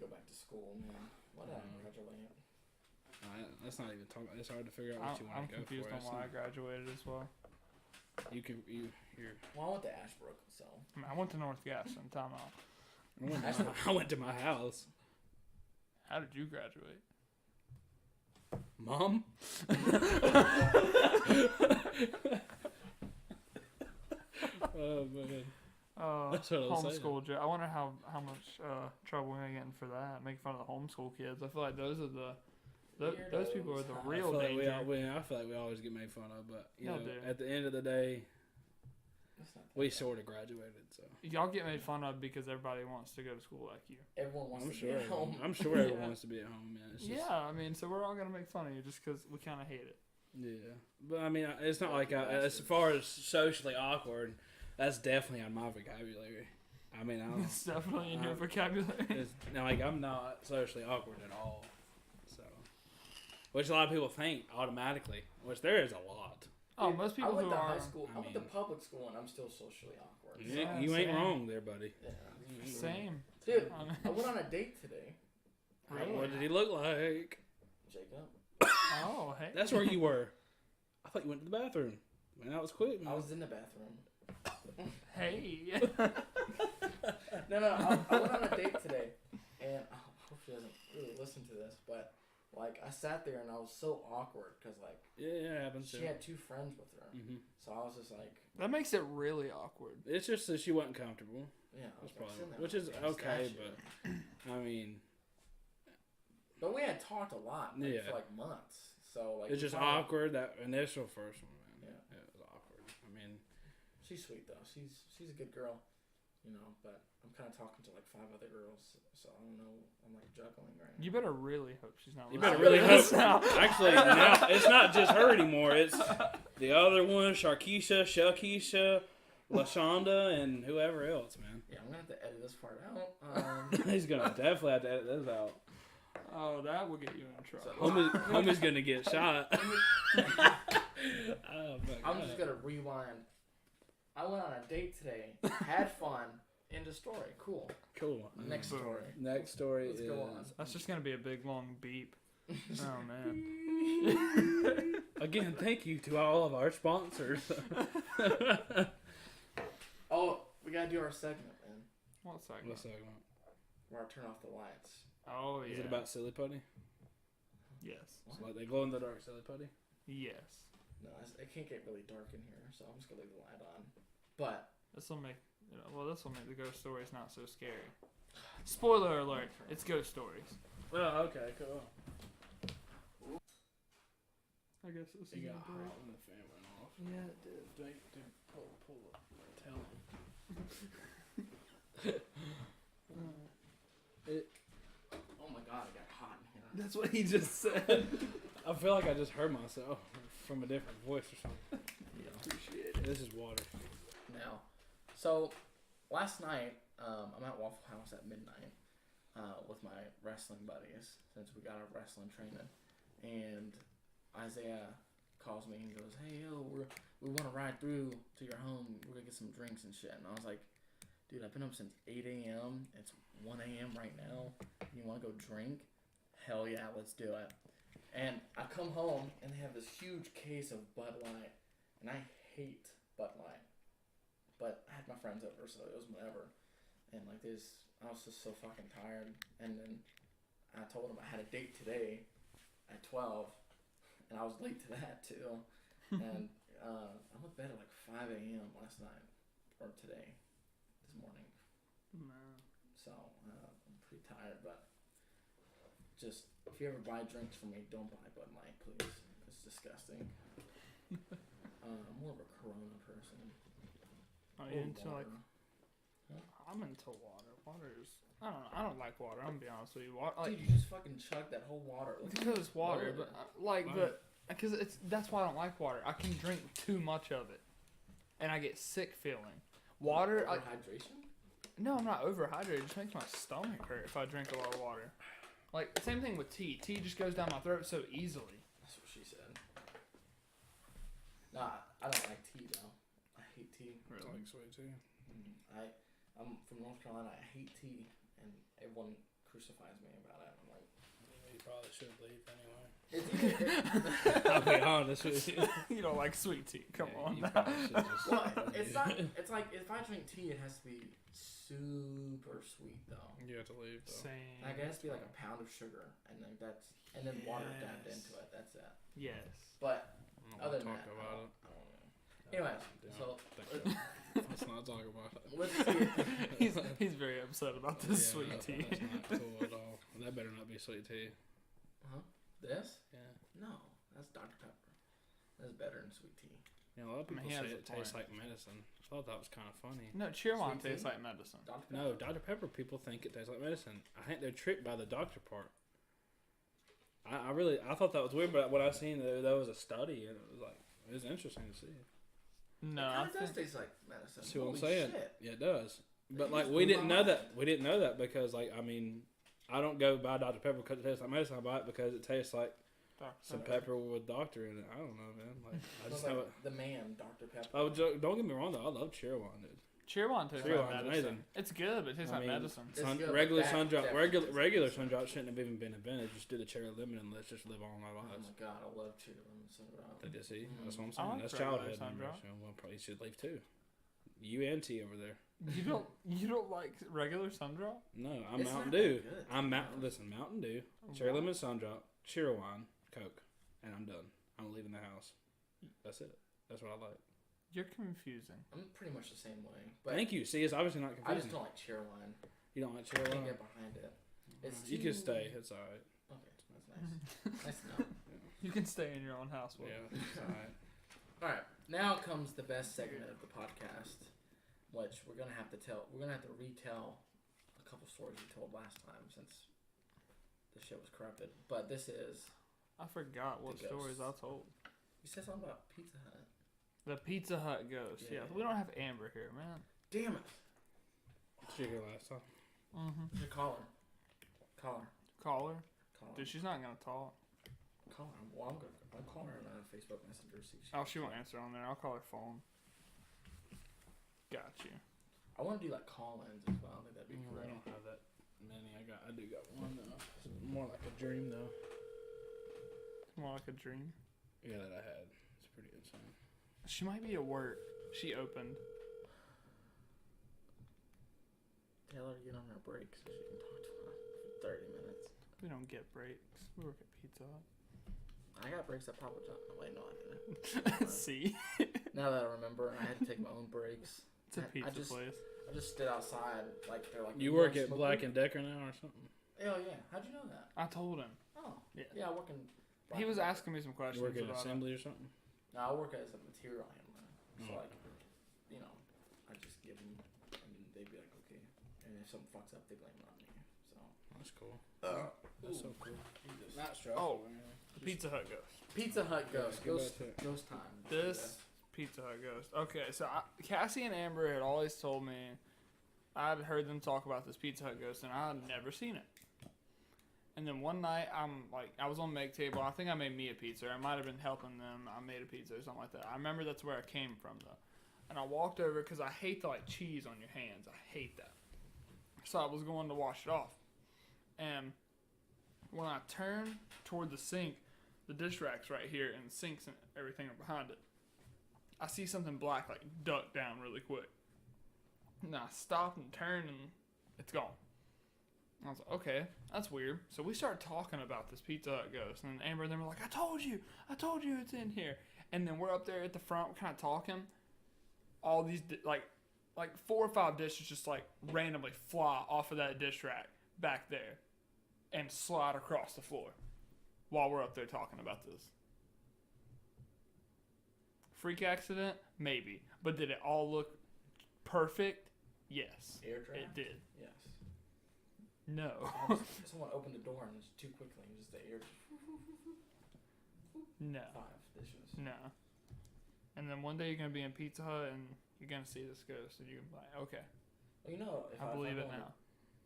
back to school, man. Why did I graduate? Let's not even talk about it. It's hard to figure out what you want to go for. I'm confused on why I graduated as well. You're... Well, I went to Ashbrook, so. I went to North Gaston. Time out. I went to my house. How did you graduate? Mom? Oh, man. That's what I was saying. Homeschool. I wonder how much trouble we're getting for that. Making fun of the homeschool kids. I feel like those are those people are the real danger. I feel like we always get made fun of, but at the end of the day, we sort of graduated. So y'all get made fun of because everybody wants to go to school like you. Everyone wants to be at home. I'm sure everyone wants to be at home. Yeah, I mean, so we're all gonna make fun of you just because we kind of hate it. Yeah, but I mean, it's not like as far as socially awkward. That's definitely on my vocabulary. I mean, it's definitely in your vocabulary. I'm not socially awkward at all. So, which a lot of people think automatically, which there is a lot. Oh, most people who are. High school. I went to public school, and I'm still socially awkward. Yeah, you ain't wrong there, buddy. Yeah. Same. Dude, I went on a date today. Really? What did he look like? Jacob. Oh, hey. That's where you were. I thought you went to the bathroom. Man, that was quick. Man. I was in the bathroom. Hey. No, I went on a date today, and I hope she doesn't really listen to this, but like I sat there and I was so awkward because like it happens. She had two friends with her, so I was just like. That makes it really awkward. It's just that she wasn't comfortable. Yeah, that's probably which is okay, but I mean. But we had talked a lot for like months, so like it's just awkward that initial first one, man. Yeah, it was awkward. I mean. She's sweet though. She's a good girl, but I'm kind of talking to like 5 other girls, so I don't know. I'm like juggling right now. You better really hope she's not. You better really hope. Actually, now it's not just her anymore. It's the other one, Sharkeisha, Shakisha, Lashonda, and whoever else, man. Yeah, I'm gonna have to edit this part out. He's gonna definitely have to edit this out. Oh, that will get you in trouble. Homie's gonna get shot. I'm just gonna rewind. I went on a date today, had fun, end of story. Cool. Next story. Next story Let's go on. That's just going to be a big, long beep. Oh, man. Again, thank you to all of our sponsors. Oh, we got to do our segment, man. What segment? Where I turn off the lights. Oh, yeah. Is it about silly putty? Yes. So like they glow in the dark silly putty? Yes. No, it can't get really dark in here, so I'm just going to leave the light on. But this will make the ghost stories not so scary. Spoiler alert! It's ghost stories. Oh, okay, cool. I guess this is got hot when the fan went off. Yeah, it did. Dude, pull up. Tell him. Oh my god, it got hot in here. That's what he just said. I feel like I just heard myself from a different voice or something. Yeah, appreciate it. This is water. Now, so last night I'm at Waffle House at midnight with my wrestling buddies since we got our wrestling training, and Isaiah calls me and goes, "Hey, yo, we want to ride through to your home. We're gonna get some drinks and shit." And I was like, "Dude, I've been up since 8 a.m. It's 1 a.m. right now. You want to go drink? Hell yeah, let's do it." And I come home and they have this huge case of Bud Light, and I hate Bud Light. But I had my friends over, so it was whatever. And like this, I was just so fucking tired. And then I told them I had a date today at 12, and I was late to that too. And I went to bed at like 5 a.m. last night, or today, this morning. Man. So I'm pretty tired, but just if you ever buy drinks from me, don't buy Bud Light, please. It's disgusting. I'm more of a Corona person. Are you into like? Huh? I'm into water. Water's. I don't know. I don't like water. I'm gonna be honest with you. Water, like, dude, you just fucking chug that whole water. Because it's water, but because that's why I don't like water. I can drink too much of it, and I get sick feeling. Water. Hydration? No, I'm not overhydrated. It just makes my stomach hurt if I drink a lot of water. Like same thing with tea. Tea just goes down my throat so easily. That's what she said. Nah, I don't like tea though. I hate tea. Really? I like sweet tea. I'm from North Carolina. I hate tea, and everyone crucifies me about it. I'm like, You probably should leave anyway. it's either, I'll be honest with you. You don't like sweet tea. Come on. You probably should just well, it's not. It's like if I drink tea, it has to be super sweet though. You have to leave though. Same. Like it has to be like a pound of sugar, and then water dabbed Yes. into it. That's it. Yes. But I don't other want to than talk that, about I it. don't know. Anyways, so Let's not talk about it. let's see. He's very upset about this sweet tea. That's not cool at all. That better not be sweet tea. Huh? This? Yeah. No, that's Dr Pepper. That's better than sweet tea. You know, a lot of I mean, people he say has it a tastes point. like medicine. I thought that was kind of funny. No, Cheerwine Sweet tastes tea? like medicine. Dr Pepper. No, Dr. Pepper people think it tastes like medicine. I think they're tricked by the doctor part. I thought that was weird, but when I seen there was a study and it was interesting to see. No, It I kind of does think taste like medicine. See what I'm Holy saying? shit. Yeah, it does. But You like just we blew didn't my know mind. that. We didn't know that because I don't go buy Dr. Pepper because it tastes like medicine. I buy it because it tastes like Dr. some Pepper. pepper with doctor in it. I don't know, man. Like I just Smells know like it. the man, Dr Pepper. Oh, don't get me wrong though. I love Cheerwine, dude. Cheerwine tastes Cheerwine's like medicine. amazing. It's good, but it tastes I like mean, medicine. It's good, regular but that sun drop, definitely regular tastes sun like drop shouldn't have even been invented. Just do the cherry lemon and let's just live all our Oh lives. my god, I love cherry lemon soda. Did you see? Mm. That's what I'm I saying. like That's regular childhood sun memories. drop. You know, well, probably should leave too. You and T over there. You don't like regular sun drop? No, I'm It's Mountain not Dew. that good, I'm to be Listen, Mountain Dew, cherry lemon sun drop, Cheerwine, Coke, and I'm done. I'm leaving the house. That's it. That's what I like. You're confusing. I'm pretty much the same way. But Thank you. See, it's obviously not I just confusing. don't like cherry wine. You don't like I can't Cheerwine? get behind it. It's You too... can stay. It's alright. Okay, that's nice. Nice to know. You can stay in your own house. Will. Yeah, it's alright. Alright, now comes the best segment of the podcast, which we're gonna have to retell a couple stories we told last time since the shit was corrupted. But this is I forgot what The stories I ghosts. told. you said something about Pizza Hut. The Pizza Hut ghost. Yeah. Yeah, we don't have Amber here, man. Damn it! She here last time. Mm-hmm. You call her. Call her. Call her. Call her. Dude, she's not gonna talk. Call her. Well, I'll call her on Facebook Messenger. See if Oh, she won't answer on there. I'll call her phone. Got you. I want to do like call-ins as well. I think that'd be cool. I don't have that many. I do got one though. It's more like a dream though. More like a dream. Yeah, that I had. It's pretty insane. She might be at work. She opened. Tell her to get on her break so she can talk to her for 30 minutes. We don't get breaks. We work at Pizza Hut. I got breaks at Papa John. Oh, wait, no, I didn't. See? Now that I remember, I had to take my own breaks. It's a I pizza just- place. I just stood outside, like they're like. You wanna work at smoke Black weed?" and Decker now or something? Oh yeah, how'd you know that? I told him. Oh Yeah. yeah, I work in. He was asking me some You questions work at about it. assembly or something? No, I work as a material handler. So Oh. like, you know, I just give them, and they'd be like, okay, and if something fucks up, they blame it on me. So. That's cool. That's That's so cool. Jesus. Not stressful. Oh. The Pizza Hut ghost. Pizza Hut ghost. Go Ghost. back to it. Ghost time. This Pizza Hut ghost. Okay, so Cassie and Amber had always told me I'd heard them talk about this Pizza Hut ghost, and I'd never seen it. And then one night, I was on Meg table. I think I made me a pizza. Or I might have been helping them. I made a pizza or something like that. I remember that's where I came from though. And I walked over because I hate the cheese on your hands. I hate that. So I was going to wash it off, and when I turned toward the sink, the dish rack's right here, and the sinks and everything are behind it. I see something black duck down really quick. And I stopped and turned, and it's gone. I was like, okay, that's weird. So we started talking about this Pizza Hut ghost, and Amber and them were like, I told you it's in here. And then we're up there at the front, kind of talking. All these, like 4 or 5 dishes just randomly fly off of that dish rack back there and slide across the floor while we're up there talking about this. Freak accident? Maybe. But did it all look perfect? Yes. Air draft. It did. Yes. No. Someone opened the door and it's too quickly and just the air. No. 5 dishes. No. And then one day you're going to be in Pizza Hut and you're going to see this ghost and you're going to be like, okay. Well, you know, if I believe if it I'm now.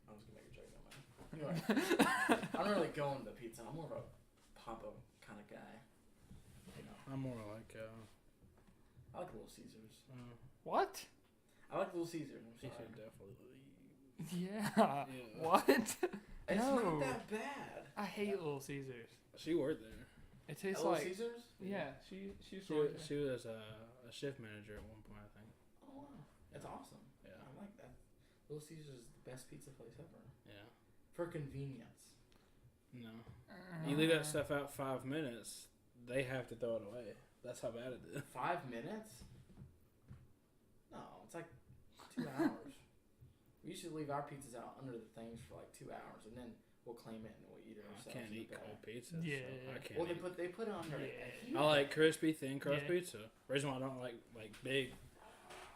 I was gonna make a joke on that. Anyway, I don't really go into pizza. I'm more of a Papa kind of guy. You know, I'm more like, I like Little Caesars. What? I like Little Caesars. I'm she sorry. should definitely leave. Yeah. Yeah. What? It's No. not that bad. I hate Little Caesars. She worked there. It tastes Little like Caesars? yeah. She She, sort of. she was a shift manager at one point, I think. Oh wow, that's awesome. Yeah. I like that. Little Caesars is the best pizza place ever Yeah. for convenience. No. You leave that stuff out 5 minutes, they have to throw it away. That's how bad it is. 5 minutes? No, it's like 2 hours. We used to leave our pizzas out under the things for like 2 hours, and then we'll claim it and we'll eat it I ourselves. can't in the eat bag. cold pizza. Yeah. So I can't. Well, eat. they put it under. Yeah. I like crispy, thin crust Yeah. pizza. Reason why I don't like big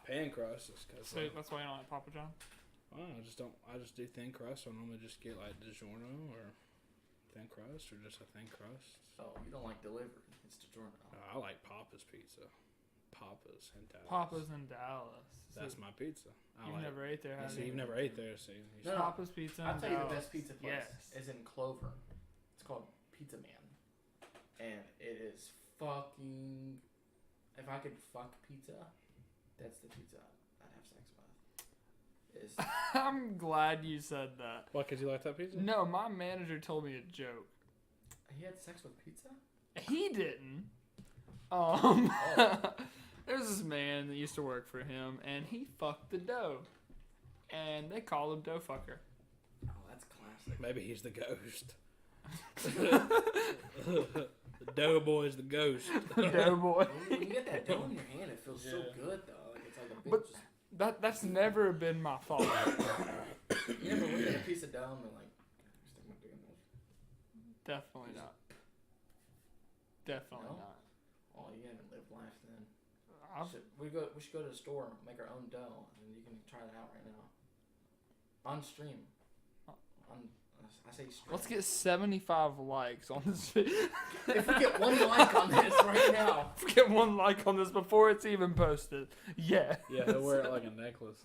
pan crust is because So that's why you don't like Papa John. I just don't. I just do thin crust. I normally just get like DiGiorno or thin crust or just a thin crust. Oh, you don't like delivery? It's DiGiorno. I like Papa's pizza. Papa's in Dallas. Papa's in Dallas. That's So my pizza. I you've like. never ate there, have See, you? you've never ate there, see? You No, no. Papa's Pizza in I'll tell you Dallas. the best pizza place Yes. is in Clover. It's called Pizza Man, and it is fucking. If I could fuck pizza, that's the pizza I'd have sex with. Is I'm glad you said that. What? Cause you like that pizza? No, my manager told me a joke. he had sex with pizza? He didn't. There's this man that used to work for him, and he fucked the dough, and they call him Dough Fucker. Oh, that's classic. Maybe he's the ghost. The dough boy's the ghost. Dough boy. When you get that dough in your hand, it feels so Yeah. good though. Like it's like a big. But that's never been my fault. You ever look at a piece of dough and they're like, stick my dick in this? Definitely not. Definitely No? not. Oh, you haven't lived life then. I've, We should go to the store, make our own dough, and you can try it out right now. On stream. I say stream. let's get 75 likes on this video. If we get 1 like on this right now. If we get 1 like on this before it's even posted. Yeah. Yeah, he'll wear it like a necklace.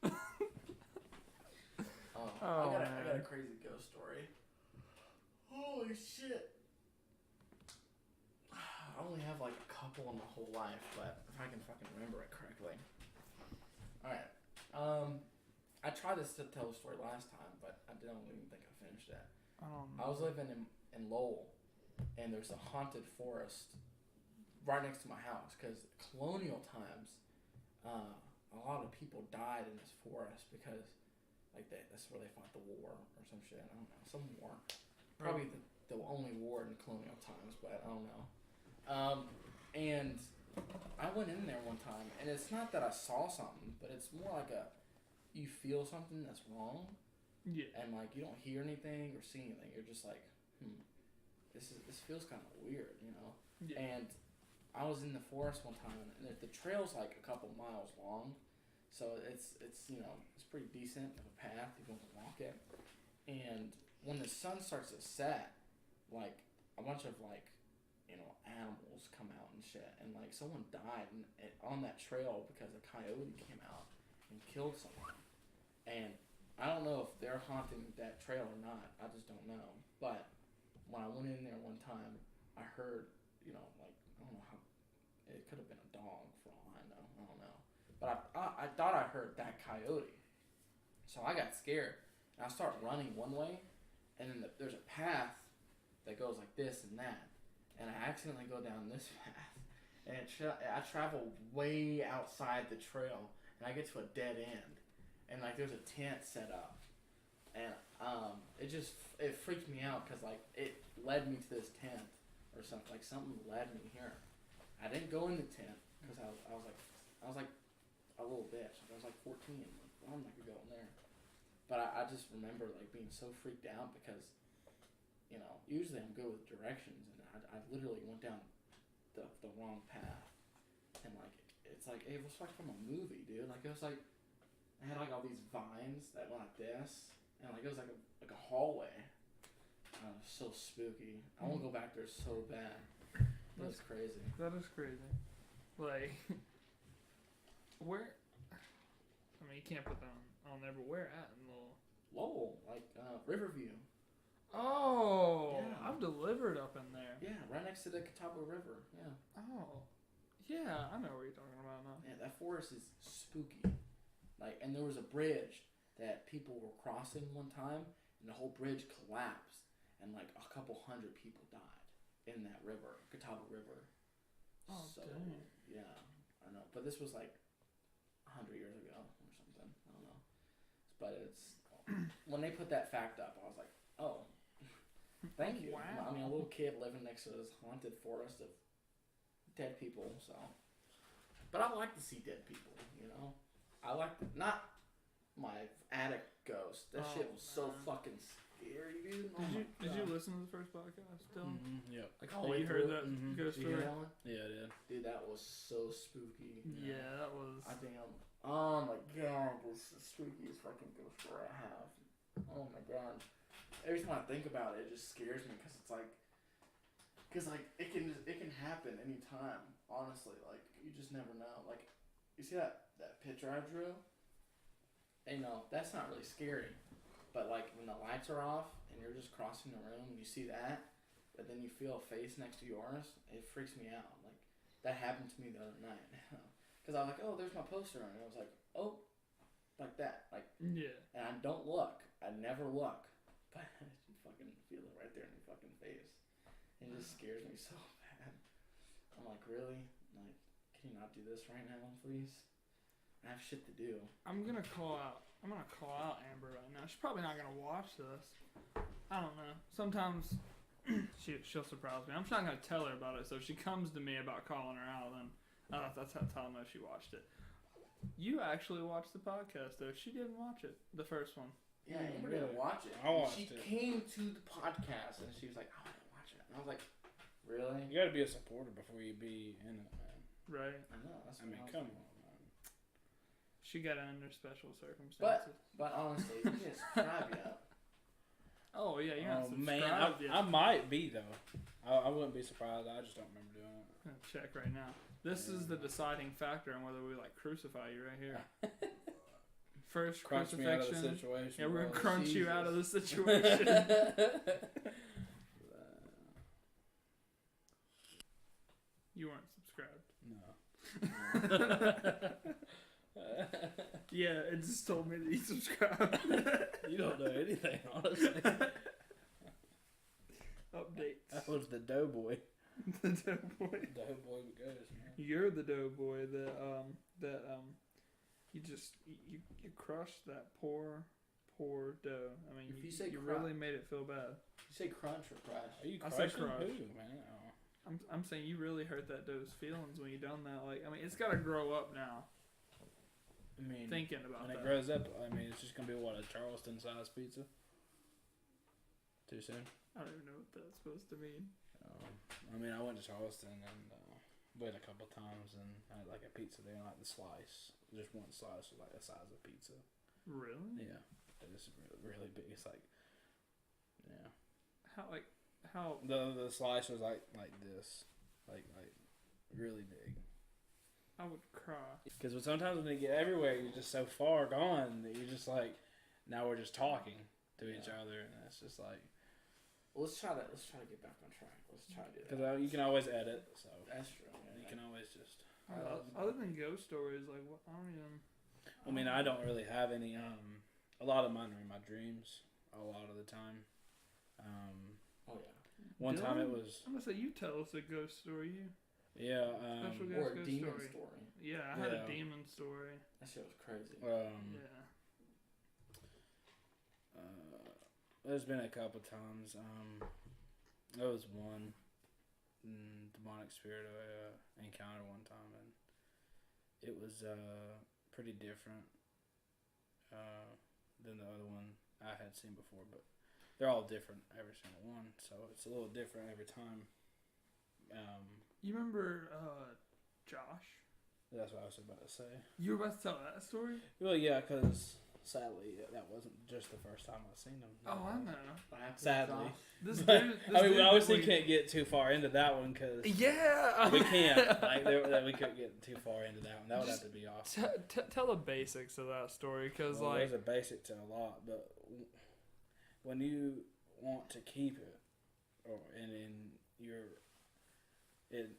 Oh, I got a man. crazy ghost story. Holy shit. I only have like a couple in my whole life, but if I can fucking remember it correctly. Alright. I tried to tell the story last time, but I don't even think I finished it. I was living in Lowell, and there's a haunted forest right next to my house, because colonial times, a lot of people died in this forest because like that's where they fought the war or some shit. I don't know, some war. Probably the only war in colonial times, but I don't know. And I went in there one time, and it's not that I saw something, but it's more like you feel something that's wrong, Yeah. and like you don't hear anything or see anything. You're just like, this feels kind of weird, you know. Yeah. And I was in the forest one time, and the trail's like a couple miles long, so it's you know it's pretty decent of a path if you want to walk it. And when the sun starts to set, like a bunch of like animals come out and shit, and like someone died on that trail because a coyote came out and killed someone. And I don't know if they're haunting that trail or not. I just don't know. But when I went in there one time, I heard, like, I don't know how, it could have been a dog for all I know. I don't know. But I thought I heard that coyote. So I got scared. And I start running one way, and then there's a path that goes like this and that. And I accidentally go down this path. And I travel way outside the trail, and I get to a dead end. And like there's a tent set up, and it freaked me out because like it led me to this tent or something. Like something led me here. I didn't go in the tent because I was like a little bitch. I was like 14. Like, I'm not gonna go in there. But I just remember like being so freaked out because usually I'm good with directions, and I literally went down the wrong path, and like it's like it was like from a movie, dude. Like it was like. I had like all these vines that went like this, and like it was like a hallway. It was so spooky. I want to go back there so bad. That's crazy. That is crazy. Like, where? I mean, you can't put that on there, but where at in Lowell, like Riverview. Oh, Yeah. I've delivered up in there. Yeah, right next to the Catawba River. Yeah. Oh, yeah, I know what you're talking about now. Yeah, that forest is spooky. Like, and there was a bridge that people were crossing one time, and and the whole bridge collapsed, and like a couple hundred people died in that river, Catawba River. Oh, so dang. yeah, I know, but this was like 100 years ago or something. I don't know, but it's when they put that fact up, I was like, oh, thank you. Wow. I mean, a little kid living next to this haunted forest of dead people, so. But I like to see dead people, you know. I like not my attic ghost. That shit was so fucking scary, dude. Oh Did you listen to the first podcast, Dylan? Yep. Like all the way You heard through that it? ghost Did you hear story? that one? Yeah, I did. Dude, that was so spooky. Yeah, that was. I damn. Oh my god, this is the spookiest fucking ghost story I have. Oh my god. Every time I think about it, it just scares me because it's like, it can happen anytime. Honestly, like you just never know. Like, you see that picture I drew? And that's not really scary. But like when the lights are off and you're just crossing the room and you see that, but then you feel a face next to yours, it freaks me out. Like that happened to me the other night. Because I was like, oh, there's my poster, and I was like, oh, like that, like. Yeah. And I don't look. I never look. But you fucking feel it right there in your fucking face. It just scares me so bad. I'm like, really? Like, can you not do this right now, please? I have shit to do. I'm gonna call out Amber right now. She's probably not gonna watch this. I don't know. Sometimes she'll surprise me. I'm just not gonna tell her about it. So if she comes to me about calling her out, then that's how I'll know she watched it. You actually watched the podcast though. She didn't watch it, the first one. Yeah, Amber didn't watch it. I watched she it. came to the podcast and she was like, I want to watch it. And I was like, really? You gotta be a supporter before you be in it, man. Right. I know. That's I mean, what come was on, man. She got it under special circumstances. But honestly, you didn't subscribe yet. Oh yeah, you're not Oh man, subscribed yet. I might be though. I wouldn't be surprised. I just don't remember doing it. I'm gonna check right now. This is the deciding factor on whether we like crucify you right here. First Crunch me out of the crucifixion. situation. Yeah, we're gonna bro. crunch you out of the Jesus. situation. You weren't subscribed. No. Yeah, it just told me that you subscribed. You don't know anything, honestly. Updates. That was the Doughboy. The doughboy. Doughboy goes, man. You're the doughboy that you crushed that poor dough. I mean, If you say you cru- really made it feel bad. You say crunch or crush? Are you I crushing said crush. who, man? Oh. I'm saying you really hurt that dough's feelings when you done that. Like, I mean, it's got to grow up now. I mean, Thinking about when it that. grows up, I mean, it's just gonna be what, a Charleston-sized pizza? Too soon? I don't even know what that's supposed to mean. I mean, I went to Charleston and went a couple times and had like a pizza there, like the slice, just one slice was like the size of pizza. Really? Yeah, it's really, really big. It's like, yeah. How? The slice was like this, like really big. I would cry. Because sometimes when you get everywhere, you're just so far gone that you're just like, now we're just talking to each other, and it's just like. Well, let's try to get back on track. Let's try to do that. Because you can always edit, so That's true. Yeah. you can always just. Other than ghost stories, like what? I don't even. I mean, I don't really have any. A lot of mine are in my dreams. A lot of the time. Oh yeah. One time it Dylan? was. I'm gonna say you tell us a ghost story. Yeah. Special Or a ghost demon story. story. Yeah, I had a Yeah. demon story. That shit was crazy. Yeah. There's been a couple times. There was one demonic spirit I encountered one time, and it was pretty different than the other one I had seen before. But they're all different, every single one, so it's a little different every time. You remember Josh? That's what I was about to say. You were about to tell that story? Well, yeah, because sadly that wasn't just the first time I've seen them. Oh, I know. What happened to Sadly. Josh? This But, dude. I mean, we dude obviously that can't get too far into that one because Yeah. we can't. Like, we couldn't get too far into that one. That would have to be off. Tell the basics of that story, because Well, like there's a basic to a lot, but when you want to keep it,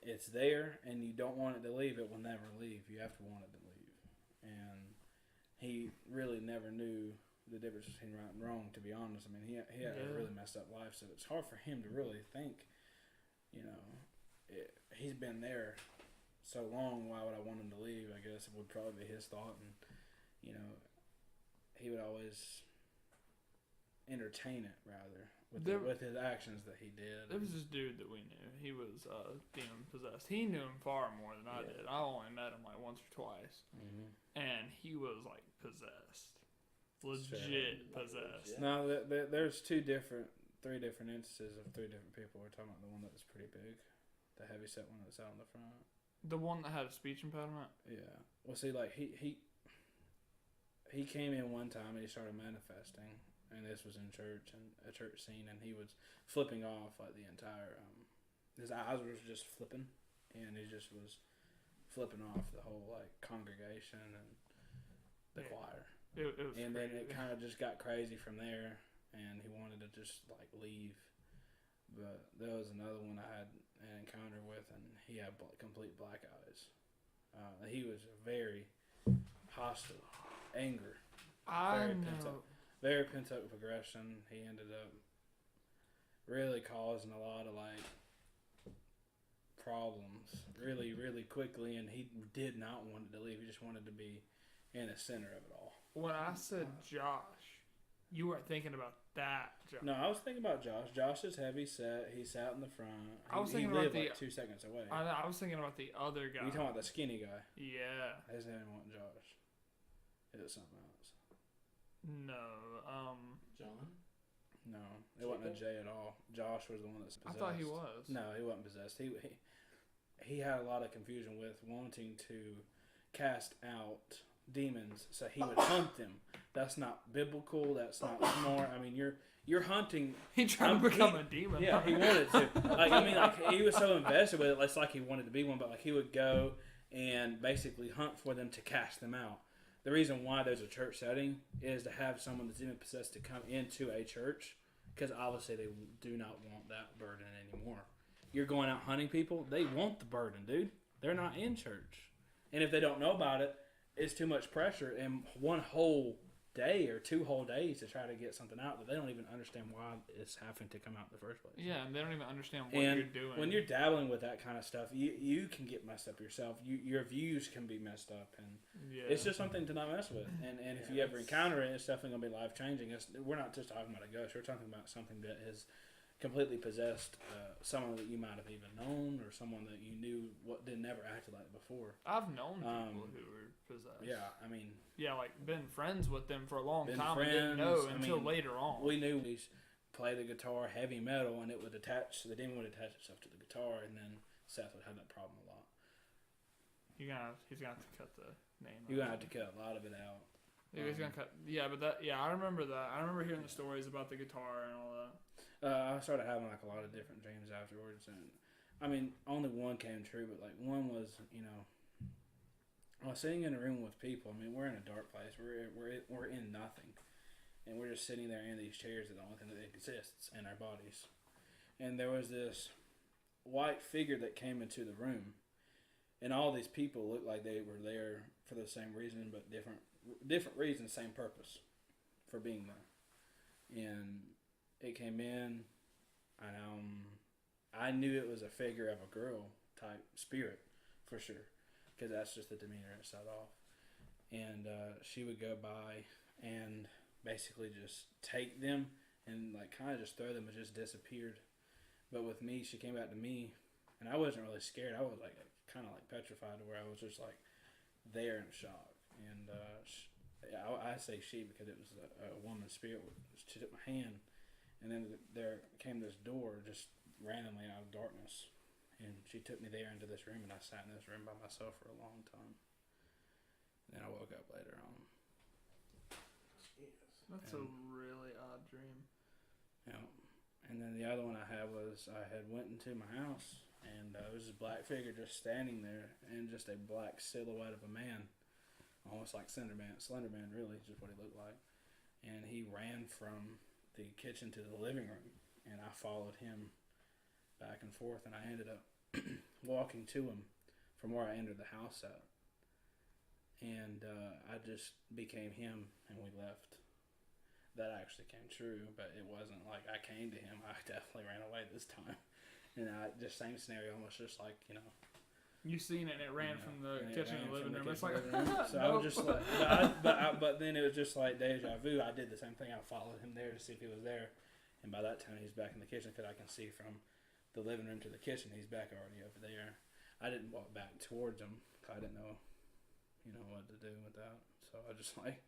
it's there, and you don't want it to leave, it will never leave. You have to want it to leave, and he really never knew the difference between right and wrong. To be honest, I mean, he had a Yeah. really messed up life, so it's hard for him to really think. He's been there so long. Why would I want him to leave? I guess it would probably be his thought, and he would always entertain it rather with his actions that he did. There was this dude that we knew. He was demon possessed. He knew him far more than I did. I only met him like once or twice, and he was like possessed, legit possessed. No, there's three different instances of three different people. We're talking about the one that was pretty big, the heavyset one that's out in the front. The one that had a speech impediment. Yeah. Well, see, like he came in one time and he started manifesting, and this was in church and a church scene, and he was flipping off like the entire. His eyes were just flipping, and he just was flipping off the whole like congregation and the choir. It was and crazy. Then it kind of just got crazy from there, and he wanted to just like leave. But there was another one I had an encounter with, and he had complete black eyes. He was very hostile, anger, I very pent up aggression. He ended up really causing a lot of like problems really, really quickly, and he did not want it to leave. He just wanted to be in the center of it all. When I said Josh, you weren't thinking about that Josh. No, I was thinking about Josh. Josh is heavy set. He sat in the front. I was thinking he about lived like 2 seconds away. I was thinking about the other guy. You talking about the skinny guy? Yeah. His name wasn't Josh. It was something else. No. John? No, it wasn't a J at all. Josh was the one that's possessed. I thought he was. No, he wasn't possessed. He had a lot of confusion with wanting to cast out demons, so he would hunt them. That's not biblical. That's not smart. I mean, you're hunting. He tried to become a demon. Yeah, he wanted to. He was so invested with it. It's like he wanted to be one, but like he would go and basically hunt for them to cast them out. The reason why there's a church setting is to have someone that's demon possessed to come into a church, because obviously they do not want that burden anymore. You're going out hunting people, they want the burden, dude. They're not in church. And if they don't know about it, it's too much pressure in one whole day or 2 whole days to try to get something out that they don't even understand why it's having to come out in the first place. Yeah, and they don't even understand what and you're doing. When you're dabbling with that kind of stuff, you can get messed up yourself. Your views can be messed up, and it's just something to not mess with. And if you ever encounter it, it's definitely going to be life-changing. We're not just talking about a ghost. We're talking about something that is completely possessed someone that you might have even known, or someone that you knew never acted like before. I've known people who were possessed. Yeah, I mean... Yeah, like been friends with them for a long been time friends, and didn't know until I mean, later on. We knew we play the guitar heavy metal, and it would attach, the demon would attach itself to the guitar, and then Seth would have that problem a lot. He's gonna have to cut the name. You're going to have to cut a lot of it out. Yeah, he's gonna cut. Yeah, but I remember that. I remember hearing the stories about the guitar and all that. I started having like a lot of different dreams afterwards, and I mean, only one came true, but like one was, I was sitting in a room with people. I mean, we're in a dark place. We're in nothing, and we're just sitting there in these chairs. That the only thing that exists in our bodies, and there was this white figure that came into the room, and all these people looked like they were there for the same reason, but different reasons, same purpose for being there, and it came in, and I knew it was a figure of a girl type spirit for sure, because that's just the demeanor it set off. And she would go by and basically just take them and like kind of just throw them and just disappeared. But with me, she came back to me, and I wasn't really scared. I was like kind of like petrified, to where I was just like there in shock. And I say she because it was a woman's spirit. She took my hand. And then there came this door just randomly out of darkness. And she took me there into this room, and I sat in this room by myself for a long time. And then I woke up later on. That's a really odd dream. Yeah. And then the other one I had was I had went into my house, and there was this black figure just standing there, and just a black silhouette of a man. Almost like Slender Man really, just what he looked like. And he ran from the kitchen to the living room, and I followed him back and forth, and I ended up walking to him from where I entered the house at, and I just became him, and we left. that actually came true, but it wasn't like I came to him. I definitely ran away this time. And just same scenario, almost just like, You seen it and it ran from the kitchen to the living room. It's like, so I was just like, but then it was just like deja vu. I did the same thing. I followed him there to see if he was there. And by that time, he's back in the kitchen because I can see from the living room to the kitchen, he's back already over there. I didn't walk back towards him because I didn't know, what to do with that. So I just like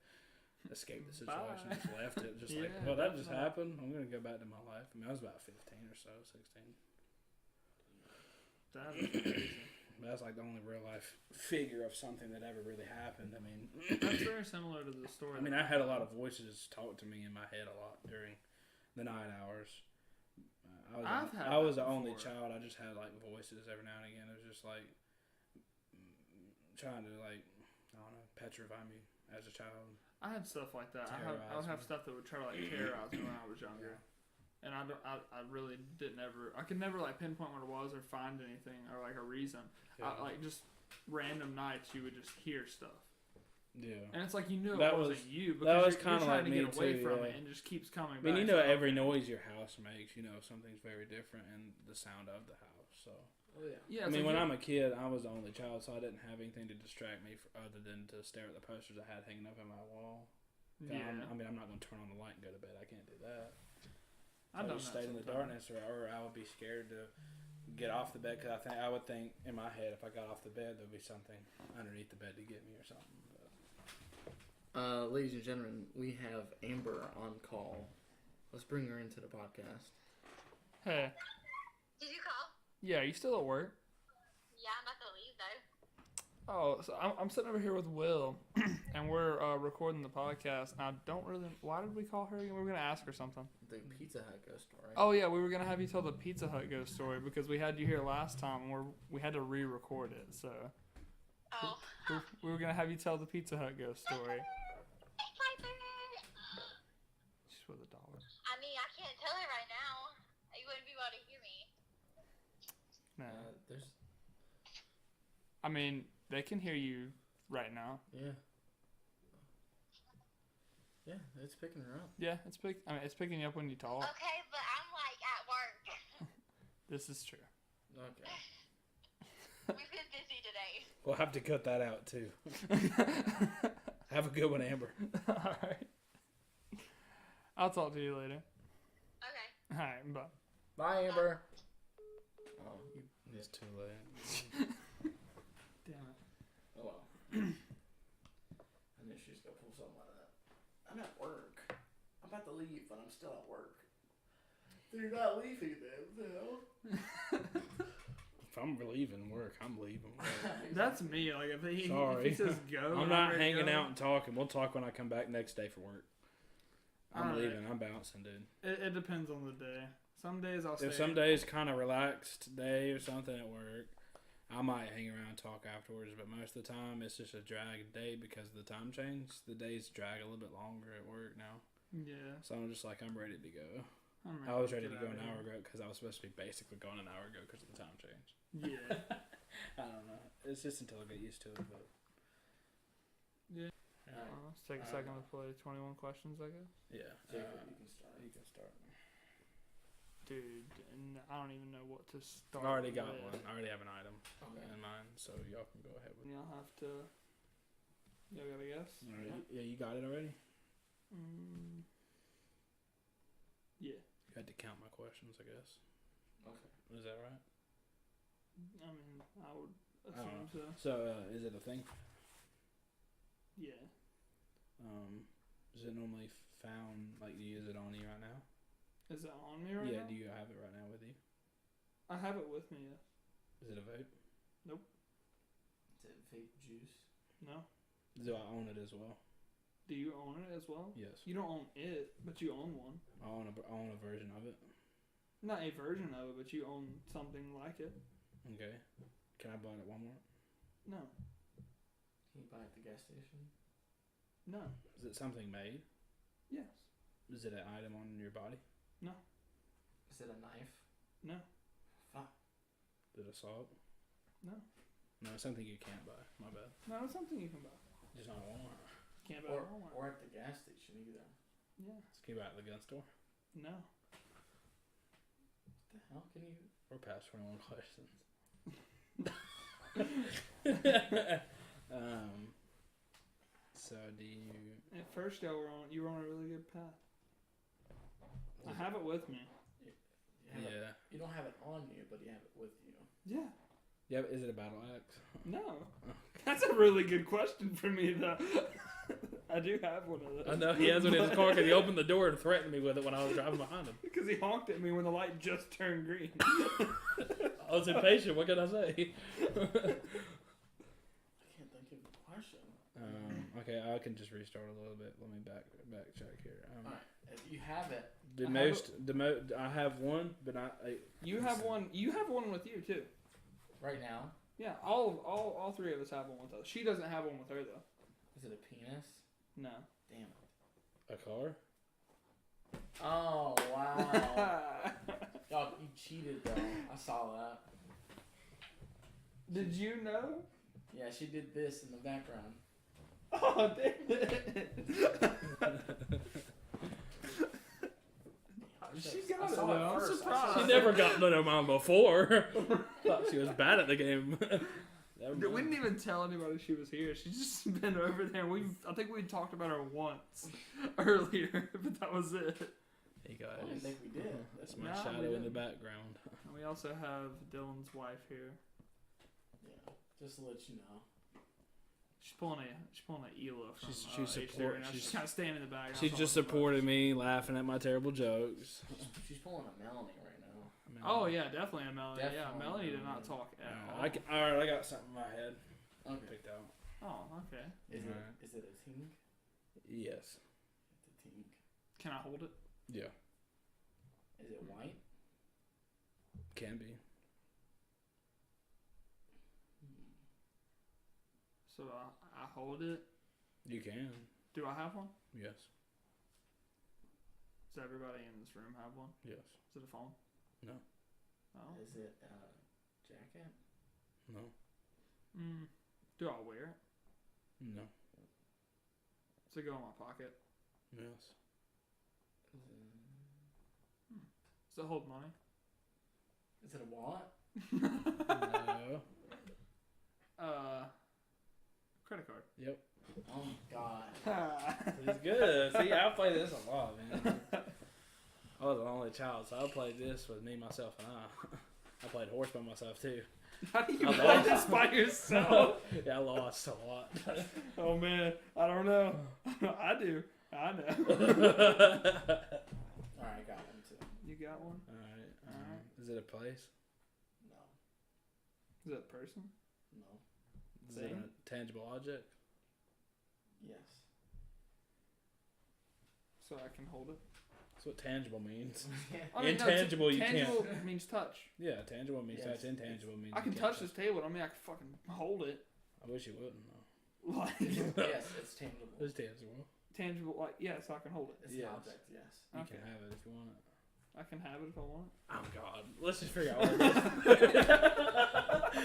escaped the situation, just left it. Just like, well, that just happened. I'm going to go back to my life. I mean, I was about 15 or so, 16. That is crazy. That's like the only real life figure of something that ever really happened. I mean, that's very similar to the story. I mean, I had a lot of voices talk to me in my head a lot during the night hours. I was the only child. I just had like voices every now and again. It was just like trying to I don't know, petrify me as a child. I had stuff like that. I would have stuff that would try to like terrorize me when I was younger. And I really didn't ever. I could never like pinpoint what it was or find anything or like a reason. Yeah. Like just random nights, you would just hear stuff. Yeah. And it's like it wasn't you because that was you're trying like to get away too, from yeah. it and just keeps coming I mean, back. every noise your house makes, something's very different in the sound of the house. So. Oh yeah. Yeah. I mean, when I'm a kid, I was the only child, so I didn't have anything to distract me other than to stare at the posters I had hanging up in my wall. Yeah. I'm not going to turn on the light and go to bed. I can't do that. I would stay in the darkness, or I would be scared to get off the bed because I would think in my head if I got off the bed there'd be something underneath the bed to get me or something. But. Ladies and gentlemen, we have Amber on call. Let's bring her into the podcast. Hey. Did you call? Yeah, you still at work? Yeah, I'm about to leave though. Oh, so I'm sitting over here with Will, and we're recording the podcast. And I don't really. Why did we call her again? We were gonna ask her something. The Pizza Hut ghost story. Oh yeah, we were gonna have you tell the Pizza Hut ghost story because we had you here last time, and we had to re-record it. So. Oh. We were gonna have you tell the Pizza Hut ghost story. She's with $1. I mean, I can't tell it right now. You wouldn't be able to hear me. No. There's. I mean, they can hear you right now. Yeah. Yeah, it's picking her up. Yeah, it's picking you up when you talk. Okay, but I'm like at work. This is true. Okay. We've been busy today. We'll have to cut that out too. Have a good one, Amber. All right. I'll talk to you later. Okay. All right, bye. Bye, Amber. Oh, It's too late. Damn it. Oh well. I knew she was gonna pull something like that. I'm at work. I'm about to leave, but I'm still at work. You're not leaving then, no? If I'm leaving work, I'm leaving work. That's me. Like if he says go, I'm not hanging out and talking. We'll talk when I come back next day for work. I'm Alright. leaving. I'm bouncing, dude. It depends on the day. Some days I'll stay. If some days kind of relaxed day or something at work, I might hang around and talk afterwards. But most of the time, it's just a drag day because of the time change. The days drag a little bit longer at work now. Yeah. So I'm just like, I'm ready to go. I was ready to go an hour ago because I was supposed to be basically going an hour ago because of the time change. Yeah. I don't know. It's just until I get used to it. But Yeah. Let's take a second to play 21 questions, I guess. yeah, Jacob, you can start. You can start. Dude, I don't even know what to start. I already got with. one. I already have an item Okay. in mind, so y'all can go ahead with it. Y'all have to. Y'all got a guess? Yeah, you got it already? Yeah. You had to count my questions, I guess. Okay. Is that right? I mean, I would I don't assume so. So, is it a thing? Yeah. Is it normally found, like, do you use it on you right now? Is it on me right Yeah, now? do you have it right now with you? I have it with me, yes. Is it a vape? Is it vape juice? No? Do I own it as well? Do you own it as well? Yes. You don't own it, but you own one. I own a version of it. Not a version of it, but you own something like it. Okay. Can I buy it at Walmart? No. Can you buy it at the gas station? No. Is it something made? Yes. Is it an item on your body? No. Is it a knife? No. Fuck. Is it a salt? No. No, it's something you can't buy. My bad. No, it's something you can buy. Just not at Walmart. Can't buy it Or, at Walmart. or at the gas station either. Yeah. Let's keep out of the gun store. No. What the hell can you? We're past 21 questions. So do you? At first, you were on a really good path. I have it with me. Yeah. You don't have it on you, but you have it with you. Yeah. Yeah. Is it a battle axe? No. That's a really good question for me, though. I do have one of those. I know he has one in his car because he opened the door and threatened me with it when I was driving behind him. Because he honked at me when the light just turned green. I was impatient. What can I say? I can't think of the question. Okay, I can just restart a little bit. Let me back check here. All right, if you have it. I have one, but You have one. You have one with you too. Right now. Yeah, all three of us have one with us. She doesn't have one with her though. Is it a penis? No. Damn it. a car. Oh wow. Y'all, you cheated though. I saw that. Did you know? Yeah, she did this in the background. Oh damn it! She got it though. I'm surprised. She never got none of mine before. Thought she was bad at the game. We didn't even tell anybody she was here. She's just been over there. I think we talked about her once earlier, but that was it. Hey guys. I didn't think we did. That's my Nah, we shadow in the didn't. background. And we also have Dylan's wife here. Yeah, just to let you know. She's pulling a Ela from She's She's kind of staying in the back. She's just supporting me, laughing at my terrible jokes. She's pulling a Melanie right now. Oh yeah, definitely a Melanie. Yeah, Definitely Melanie did not Melanie. talk at all. All right, I got something in my head. Okay. Picked out. Oh, okay. Is Alright. it a tink? Yes. It's a tink. Can I hold it? Yeah. Is it white? Can be. So I hold it. You can. Do I have one? Yes. Does everybody in this room have one? Yes. Is it a phone? No. Oh. Is it a jacket? No. Do I wear it? No. Does it go in my pocket? Yes. Does it hold money? Is it a wallet? No. Credit card. Yep. Oh my god. He's good. See, I played this a lot, man. I was an only child, so I played this with me, myself, and I. I played horse by myself too. How do you I play lost. this by yourself? Yeah, I lost a lot. Oh man, I don't know. I do. I know. Alright, I got one too. You got one? Alright. Alright. Is it a place? No. Is it a person? No. Is it a tangible object? Yes. So I can hold it? That's what tangible means. I mean, Intangible, you tangible can't. means touch. Yeah, tangible means Yes. touch. Intangible means I can you can't touch this table. I mean, I can fucking hold it. I wish you wouldn't though. Like Yes, it's tangible. It's tangible. tangible. Like yeah, so I can hold it. It's Yes. an object, yes. You Okay. can have it if you want it. I can have it if I want it. Oh God, let's just figure out what it is.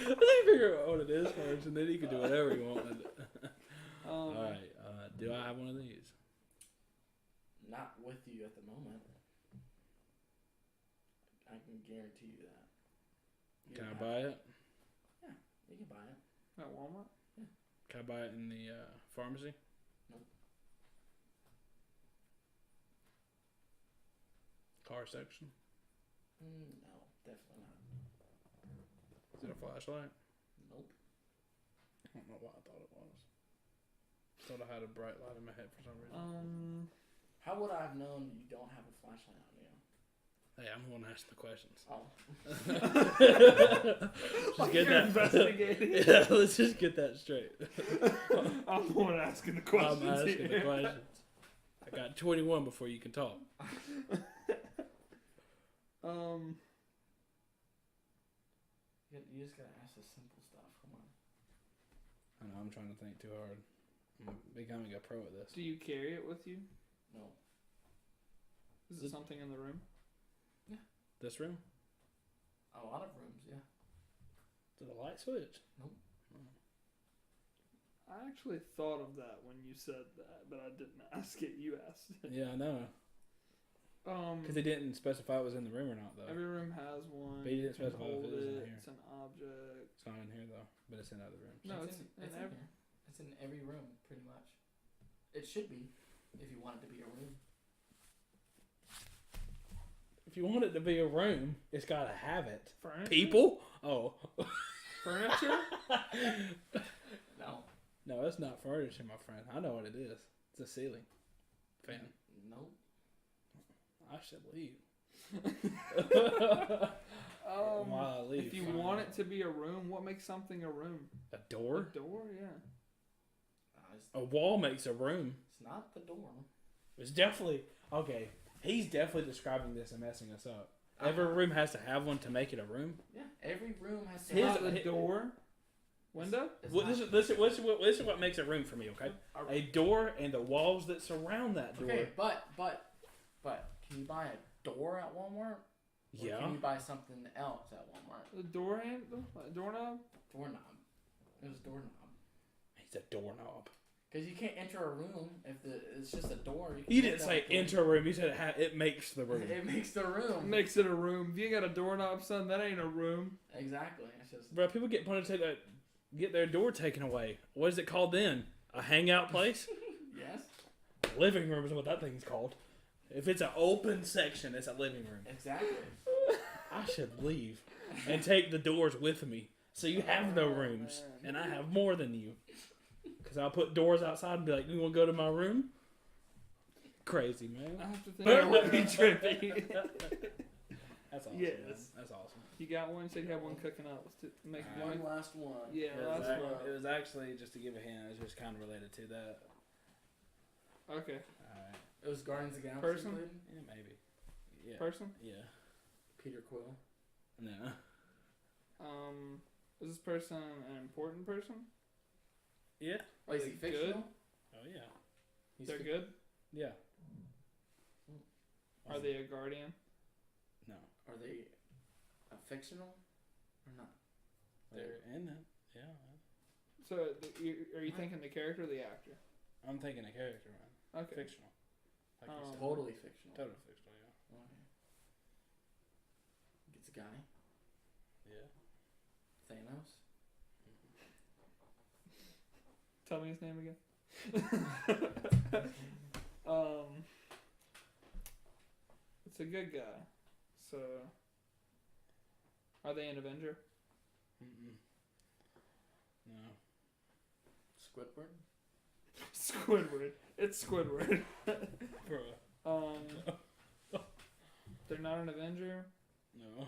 Let's figure out what it is first, and then you can do whatever you want with it. All right. Do I have one of these? Not with you at the moment. I can guarantee you that. You Can I don't buy it? have- You can buy it. At Walmart? Can I buy it in the pharmacy? Nope. Car section? No, definitely not. Is it a flashlight? Nope. I don't know why I thought it was. Thought I had a bright light in my head for some reason. How would I have known you don't have a flashlight on you? Hey, I'm the one asking the questions. Oh. Just get that. Investigating. Yeah, let's just get that straight. I'm the one asking the questions. I'm asking the here. questions. I got 21 before you can talk. You just gotta ask the simple stuff. Come on. I know, I'm trying to think too hard. I'm becoming a pro at this. Do you carry it with you? No. Is it something in the room? This room? A lot of rooms, yeah. Is it a light switch? I I actually thought of that when you said that, but I didn't ask it. You asked it. Yeah, I know. Because they didn't specify it was in the room or not, though. Every room has one. But you didn't can specify if hold it was in here. It's an object. It's not in here, though. But it's in other rooms. No, it's it's in in every. here. It's in every room, pretty much. It should be, if you want it to be a room. If you want it to be a room, it's got to have it. Furniture? People? Oh. Furniture? No. No, it's not furniture, my friend. I know what it is. It's a ceiling fan. Nope. I should leave. Um, While I leave, if you fine. want it to be a room, what makes something a room? A door? A door, yeah. A wall makes a room. It's not the door. It's definitely... Okay, he's definitely describing this and messing us up. Every room has to have one to make it a room? Yeah, every room has to His- have The door? Window? It's Well, not- this is what makes a room for me, okay? A door and the walls that surround that door. Okay, but can you buy a door at Walmart? Or Yeah. can you buy something else at Walmart? The door handle? Like doorknob? Doorknob. It was doorknob. He's a doorknob. Because you can't enter a room if it's just a door. You didn't say enter a room. You said it makes the room. It makes the room. Makes it a room. If you got a doorknob, son, that ain't a room. Exactly. It's just. Bro, people get punted to get their door taken away. What is it called then? A hangout place? Yes. Living room is what that thing's called. If it's an open section, it's a living room. Exactly. I should leave and take the doors with me. So you have no rooms, man. and I have more than you. Because I'll put doors outside and be like, you want to go to my room? Crazy, man. I have to think that would be trippy. That's awesome. Yes. Man. That's awesome. You got one? You said you had one cooking up. Let's make One one. last one. Yeah, last one. It was actually, just to give a hint, it was just kind of related to that. Okay. Alright. It was Guardians of the Galaxy. Person? included? Yeah, maybe. Yeah. Person? Yeah. Peter Quill. No. Is this person an important person? Yeah. Oh, is Are he they fictional? good? Oh, yeah. He's They're fic- good? Yeah. Are they a guardian? No. Are they fictional or not? They're in it. Yeah. So, are you thinking the character or the actor? I'm thinking a character, man. Okay. Fictional. Like you said. Totally fictional. Totally fictional, yeah. Okay. It's a guy. Yeah. Thanos. Tell me his name again. It's a good guy. So, are they an Avenger? Mm-mm. No. Squidward. Squidward. It's Squidward. Bro. They're not an Avenger. No.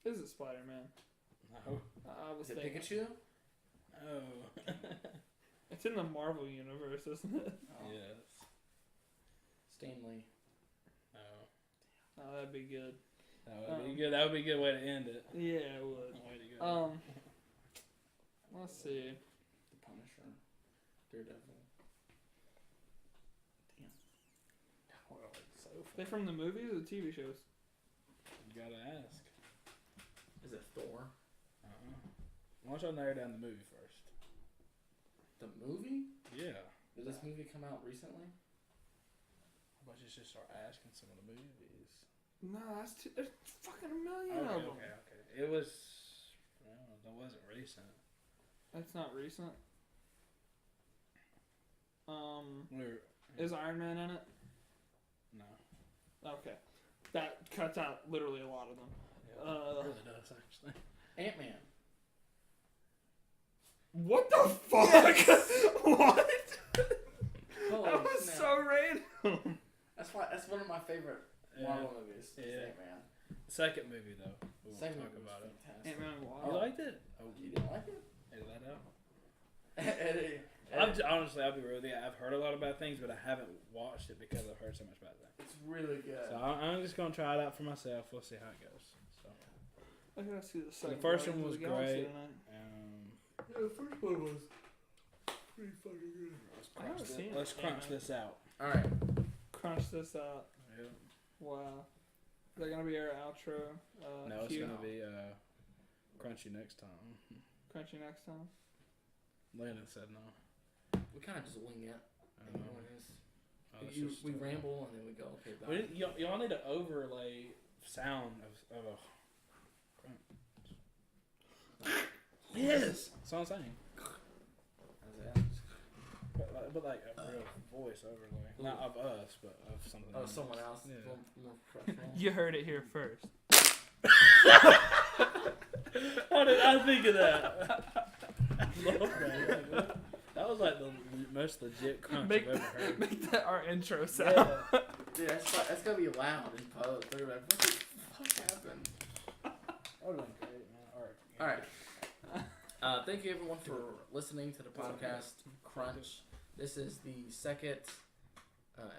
Is it Spider-Man? No. I was Is it thinking. Pikachu? No. It's in the Marvel universe, isn't it? Oh. Yes. Stanley. No. Oh, that'd be good. That would be good. That would be a good way to end it. Yeah, it would. Way to go. Let's see. The Punisher. Daredevil. Damn. Well, it's so They from the movies or the TV shows? You gotta ask. Is it Thor? Why don't y'all narrow down the movie first? The movie? Yeah. Did this movie come out recently? How about you just start asking some of the movies? No, there's fucking a million of them. Okay. It was. No, that wasn't recent. That's not recent. We're. Is Iron Man in it? No. Okay. That cuts out literally a lot of them. Yeah, it really does, actually. Ant-Man. What the fuck? What? Holy That was snap. so random. That's one of my favorite Marvel movies. Is Yeah. Ant-Man. Second movie though. We won't Second talk movie about was it. fantastic. Ant-Man and You Wasp. liked it? Oh, You didn't like it? edit that out. Eddie. Honestly, I'll be real with you. I've heard a lot of bad things, but I haven't watched it because I've heard so much bad things. It's really good. So I'm just gonna try it out for myself. We'll see how it goes. So I gotta see the second. first one Guardians of was the Galaxy great. tonight. Yeah, the first one was pretty fucking good. I haven't seen it. Let's crunch this out. Alright. Crunch this out. Yeah. Wow. Is that gonna be our outro? No, it's cue? gonna be Crunchy next time. Crunchy next time. Landon said no. We kind of just wing it. I don't know. Anyways. Oh, it's just, We ramble and then we go, okay, bye. Y'all need to overlay sound of a crunch. Yes! That's what I'm saying. But like a real voice overlay. Not of us, but of something Oh, else. someone else. Yeah. More professional. You heard it here first. How did I think of that? I love that. That was like the most legit crunch I've ever heard. Make that our intro sound. Yeah. Dude, that's gonna be loud in post. They're like, what the fuck happened? That would have been great, man. Alright. Thank you everyone for listening to the podcast Crunch. This is the second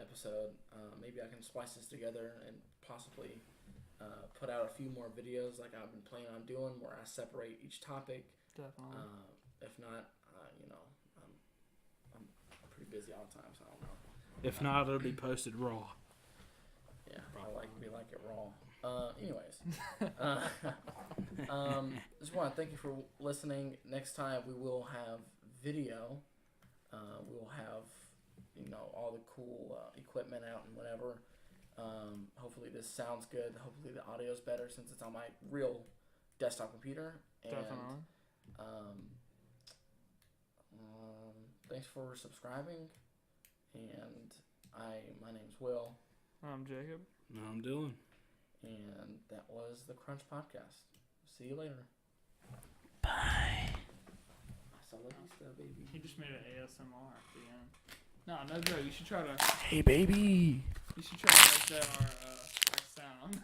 episode. Maybe I can splice this together and possibly put out a few more videos like I've been planning on doing where I separate each topic. Definitely. If not, I'm pretty busy all the time, so I don't know. If not, it'll be posted raw. Yeah, we like it raw. Anyways, just want to thank you for listening. Next time we will have video. We will have all the cool equipment out and whatever. Hopefully this sounds good. Hopefully the audio's better since it's on my real desktop computer. And, Definitely. Thanks for subscribing. And my name's Will. I'm Jacob. No, I'm Dylan. And that was the Crunch Podcast. See you later. Bye. Hasta la vista, baby. He just made an ASMR at the end. No, joke. You should try to. Hey, baby. You should try to make that our sound.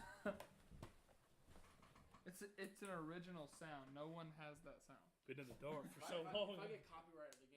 It's an original sound. No one has that sound. Been in the dark for so long. If I get copyrighted.